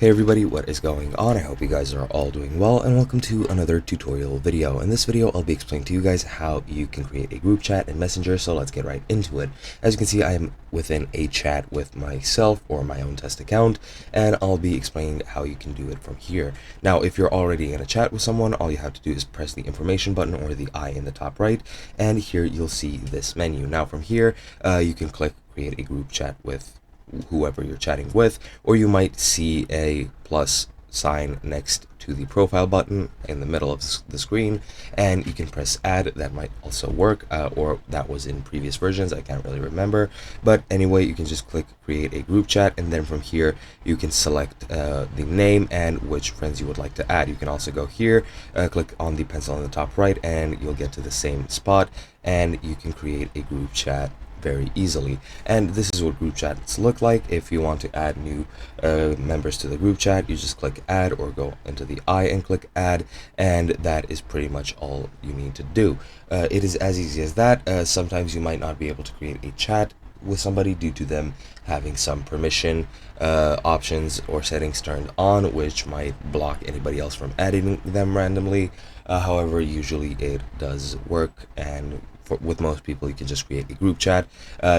Hey everybody, what is going on? I hope you guys are all doing well, and welcome to another tutorial video. In this video, I'll be explaining to you guys how you can create a group chat in Messenger, so let's get right into it. As you can see, I am within a chat with myself or my own test account, and I'll be explaining how you can do it from here. Now, if you're already in a chat with someone, all you have to do is press the information button or the I in the top right, and here you'll see this menu. Now from here, you can click create a group chat with whoever you're chatting with, or you might see a plus sign next to the profile button in the middle of the screen, and you can press add. That might also work, or that was in previous versions, I can't really remember, but anyway, you can just click create a group chat, and then from here you can select the name and which friends you would like to add. You can also go here, click on the pencil on the top right, and you'll get to the same spot, and you can create a group chat very easily. And this is what group chats look like. If you want to add new members to the group chat, you just click add or go into the I and click add, and that is pretty much all you need to do. It is as easy as that. Sometimes you might not be able to create a chat with somebody due to them having some permission options or settings turned on, which might block anybody else from adding them randomly. However, usually it does work, and with most people you can just create a group chat.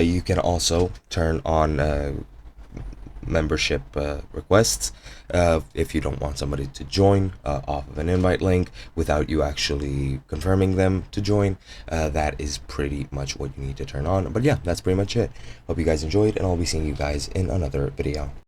You can also turn on membership requests if you don't want somebody to join off of an invite link without you actually confirming them to join. That is pretty much what you need to turn on. But yeah, that's pretty much it. Hope you guys enjoyed, and I'll be seeing you guys in another video.